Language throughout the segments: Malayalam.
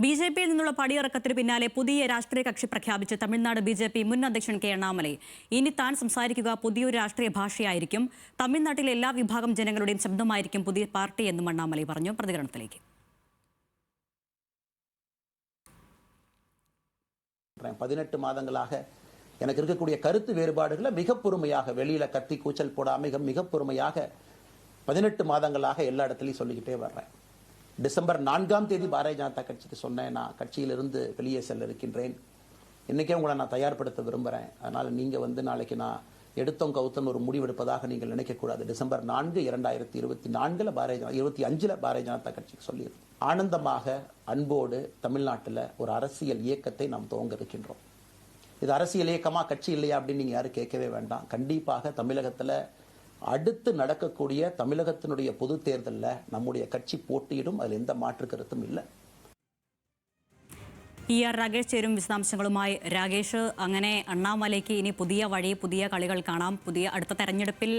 ബിജെപിയിൽ നിന്നുള്ള പടിയിറക്കത്തിന് പിന്നാലെ പുതിയ രാഷ്ട്രീയ കക്ഷി പ്രഖ്യാപിച്ച് തമിഴ്നാട് ബിജെപി മുൻ അധ്യക്ഷൻ കെ അണ്ണാമലൈ. ഇനി താൻ സംസാരിക്കുക പുതിയൊരു രാഷ്ട്രീയ ഭാഷയായിരിക്കും. തമിഴ്നാട്ടിലെ എല്ലാ വിഭാഗം ജനങ്ങളുടെയും ശബ്ദമായിരിക്കും പുതിയ പാർട്ടി എന്നും അണ്ണാമലൈ പറഞ്ഞു. പ്രതികരണത്തിലേക്ക്. 18 மாதங்களாக எனக்கு இருக்கக்கூடிய கருத்து வேறுபாடுகளை மிக பொறுமையாக வெளியில கத்தி கூச்சல் போடாம மிக பொறுமையாக 18 மாதங்களாக எல்லா இடத்துலையும் சொல்லிக்கிட்டே வர்றேன். டிசம்பர் 4ஆம் தேதி பாரதிய ஜனதா கட்சிக்கு சொன்னேன், நான் கட்சியிலிருந்து வெளியே செல்ல இருக்கின்றேன். இன்னைக்கே உங்களை நான் தயார்படுத்த விரும்புகிறேன். அதனால் நீங்கள் நாளைக்கு நான் எடுத்தோம் கவுத்தம் ஒரு முடிவெடுப்பதாக நீங்கள் நினைக்கக்கூடாது. டிசம்பர் 4, 2024 25 பாரதிய ஜனதா கட்சிக்கு சொல்லியிருக்கோம். ஆனந்தமாக அன்போடு தமிழ்நாட்டில் ஒரு அரசியல் இயக்கத்தை நாம் துவங்க இருக்கின்றோம். இது அரசியல் இயக்கமா கட்சி இல்லையா அப்படின்னு நீங்கள் யாரும் கேட்கவே வேண்டாம். கண்டிப்பாக தமிழகத்தில் அடுத்து நடக்கக்கூடிய தமிழகத்தினுடைய பொது தேர்தலில் நம்முடைய கட்சி போட்டியிடும். அதில் எந்த மாற்று கருத்தும் இல்லை. രാഗേഷ് ചേരും വിശദാംശങ്ങളുമായി. രാഗേഷ്, അങ്ങനെ അണ്ണാമലയ്ക്ക് ഇനി പുതിയ വഴി, പുതിയ കളികൾ കാണാം. അടുത്ത തെരഞ്ഞെടുപ്പിൽ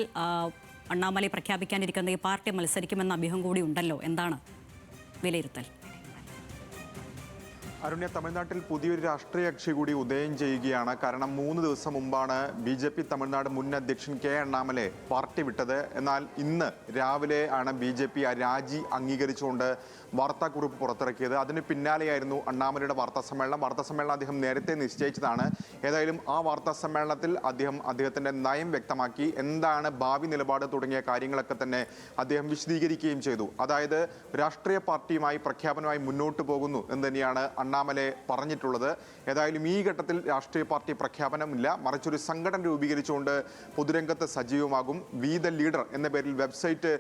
അണ്ണാമലൈ പ്രഖ്യാപിക്കാനിരിക്കുന്ന ഈ പാർട്ടി മത്സരിക്കുമെന്ന അഭ്യൂഹം കൂടി ഉണ്ടല്ലോ. എന്താണ് വിലയിരുത്തൽ? അരുണ്യ, തമിഴ്നാട്ടിൽ പുതിയൊരു രാഷ്ട്രീയ കക്ഷി കൂടി ഉദയം ചെയ്യുകയാണ്. കാരണം 3 ദിവസം മുമ്പാണ് BJP തമിഴ്നാട് മുൻ അധ്യക്ഷൻ കെ അണ്ണാമലൈ പാർട്ടി വിട്ടത്. എന്നാൽ ഇന്ന് രാവിലെ ആണ് BJP ആ രാജി അംഗീകരിച്ചുകൊണ്ട് വാർത്താക്കുറിപ്പ് പുറത്തിറക്കിയത്. അതിന് പിന്നാലെയായിരുന്നു അണ്ണാമലയുടെ വാർത്താസമ്മേളനം അദ്ദേഹം നേരത്തെ നിശ്ചയിച്ചതാണ്. ഏതായാലും ആ വാർത്താസമ്മേളനത്തിൽ അദ്ദേഹത്തിന്റെ നയം വ്യക്തമാക്കി. എന്താണ് ഭാവി നിലപാട് തുടങ്ങിയ കാര്യങ്ങളൊക്കെ തന്നെ അദ്ദേഹം വിശദീകരിക്കുകയും ചെയ്തു. അതായത് രാഷ്ട്രീയ പാർട്ടിയുമായി പ്രഖ്യാപനമായി മുന്നോട്ട് പോകുന്നു എന്ന് തന്നെയാണ് അണ്ണാമലൈ പറഞ്ഞിട്ടുള്ളത്. ഏതായാലും ഈ ഘട്ടത്തിൽ രാഷ്ട്രീയ പാർട്ടി പ്രഖ്യാപനമില്ല, മറിച്ചൊരു സംഘടന രൂപീകരിച്ചുകൊണ്ട് പൊതുരംഗത്ത് സജീവമാകും. വി ദ ലീഡർ എന്ന പേരിൽ വെബ്സൈറ്റ്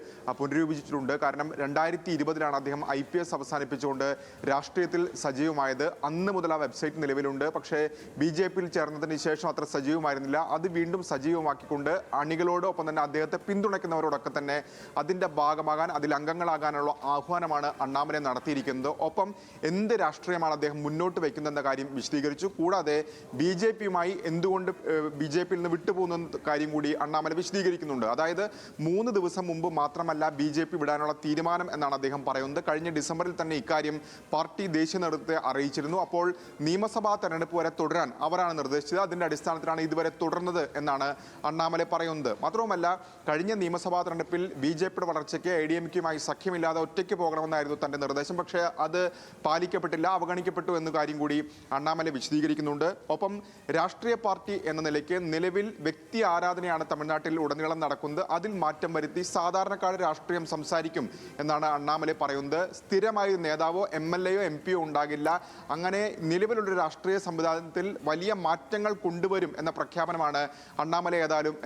പുനരൂപിച്ചിട്ടുണ്ട്. കാരണം 2020 അദ്ദേഹം IPS അവസാനിപ്പിച്ചുകൊണ്ട് രാഷ്ട്രീയത്തിൽ സജീവമായത്. അന്ന് മുതൽ ആ വെബ്സൈറ്റ് നിലവിലുണ്ട്. പക്ഷേ BJPയിൽ ചേർന്നതിന് ശേഷം അത്ര സജീവമായിരുന്നില്ല. അത് വീണ്ടും സജീവമാക്കിക്കൊണ്ട് അണികളോടൊപ്പം തന്നെ അദ്ദേഹത്തെ പിന്തുണയ്ക്കുന്നവരോടൊക്കെ തന്നെ അതിൻ്റെ ഭാഗമാകാൻ, അതിൽ അംഗങ്ങളാകാനുള്ള ആഹ്വാനമാണ് അണ്ണാമലൈ നടത്തിയിരിക്കുന്നത്. ഒപ്പം എന്ത് രാഷ്ട്രീയമാണ് അദ്ദേഹം മുന്നോട്ട് വയ്ക്കുന്നതെന്ന കാര്യം വിശദീകരിച്ചു. കൂടാതെ BJPയുമായി എന്തുകൊണ്ട് BJPയിൽ നിന്ന് വിട്ടുപോകുന്ന കാര്യം കൂടി അണ്ണാമലൈ വിശദീകരിക്കുന്നുണ്ട്. അതായത് 3 ദിവസം മുമ്പ് മാത്രമല്ല BJP വിടാനുള്ള തീരുമാനം എന്നാണ് അദ്ദേഹം പറയുന്നത്. കഴിഞ്ഞ ഡിസംബറിൽ തന്നെ ഇക്കാര്യം പാർട്ടി ദേശീയ നേതൃത്വത്തെ അറിയിച്ചിരുന്നു. അപ്പോൾ നിയമസഭാ തെരഞ്ഞെടുപ്പ് വരെ തുടരാൻ അവരാണ് നിർദ്ദേശിച്ചത്. അതിന്റെ അടിസ്ഥാനത്തിലാണ് ഇതുവരെ തുടർന്നത് എന്നാണ് അണ്ണാമലൈ പറയുന്നത്. മാത്രവുമല്ല, കഴിഞ്ഞ നിയമസഭാ തെരഞ്ഞെടുപ്പിൽ BJPയുടെ വളർച്ചയ്ക്ക് ADMKയുമായി സഖ്യമില്ലാതെ ഒറ്റയ്ക്ക് പോകണമെന്നായിരുന്നു തന്റെ നിർദ്ദേശം. പക്ഷേ അത് പാലിക്കപ്പെട്ടില്ല, അവഗണിക്കപ്പെട്ടു എന്ന കാര്യം കൂടി അണ്ണാമലൈ വിശദീകരിക്കുന്നുണ്ട്. ഒപ്പം രാഷ്ട്രീയ പാർട്ടി എന്ന നിലയ്ക്ക് നിലവിൽ വ്യക്തി ആരാധനയാണ് തമിഴ്നാട്ടിൽ ഉടനീളം നടക്കുന്നത്. അതിൽ മാറ്റം വരുത്തി സാധാരണക്കാരുടെ രാഷ്ട്രീയം സംസാരിക്കും എന്നാണ് അണ്ണാമലൈ പറയുന്നത്. സ്ഥിരമായ നേതാവോ MLAയോ MPയോ ഉണ്ടാകില്ല. അങ്ങനെ നിലവിലുള്ള രാഷ്ട്രീയ സംവിധാനത്തിൽ വലിയ മാറ്റങ്ങൾ കൊണ്ടുവരും എന്ന പ്രഖ്യാപനമാണ് അണ്ണാമലൈ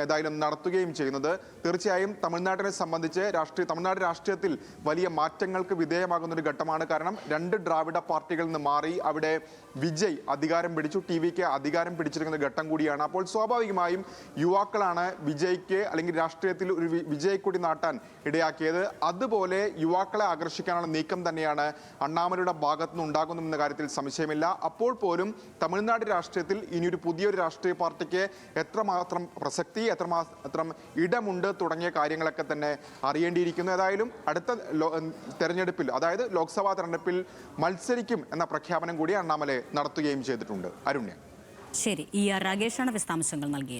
ഏതായാലും നടത്തുകയും ചെയ്യുന്നത്. തീർച്ചയായും തമിഴ്നാട്ടിനെ സംബന്ധിച്ച് തമിഴ്നാട് രാഷ്ട്രീയത്തിൽ വലിയ മാറ്റങ്ങൾക്ക് വിധേയമാകുന്ന ഒരു ഘട്ടമാണ്. കാരണം 2 ദ്രാവിഡ പാർട്ടികളിൽ നിന്ന് മാറി അവിടെ വിജയ് അധികാരം പിടിച്ചു, TVK അധികാരം പിടിച്ചിരിക്കുന്ന ഘട്ടം കൂടിയാണ്. അപ്പോൾ സ്വാഭാവികമായും യുവാക്കളാണ് വിജയ്ക്ക് അല്ലെങ്കിൽ രാഷ്ട്രീയത്തിൽ ഒരു വിജയക്കൊടി നാട്ടാൻ ഇടയാക്കിയത്. അതുപോലെ യുവാക്കളെ ആകർഷിക്കാനുള്ള നീക്കം തന്നെയാണ് അണ്ണാമലയുടെ ഭാഗത്തുനിന്ന് ഉണ്ടാകുന്നതെന്ന കാര്യത്തിൽ സംശയമില്ല. അപ്പോൾ പോലും തമിഴ്നാട് രാഷ്ട്രീയത്തിൽ ഇനിയൊരു പുതിയൊരു രാഷ്ട്രീയ പാർട്ടിക്ക് എത്രമാത്രം പ്രസക്തി, എത്രമാത്രം ഇടമുണ്ട് തുടങ്ങിയ കാര്യങ്ങളൊക്കെ തന്നെ അറിയേണ്ടിയിരിക്കുന്നു. ഏതായാലും അടുത്ത തെരഞ്ഞെടുപ്പിൽ, അതായത് ലോക്സഭാ തെരഞ്ഞെടുപ്പിൽ മത്സരിക്കും എന്ന പ്രഖ്യാപനം കൂടി അണ്ണാമലൈ നടത്തുകയും ചെയ്തിട്ടുണ്ട്. അരുണ്യ. ശരി, രാഗേഷാണ് വിശദാംശങ്ങൾ നൽകിയത്.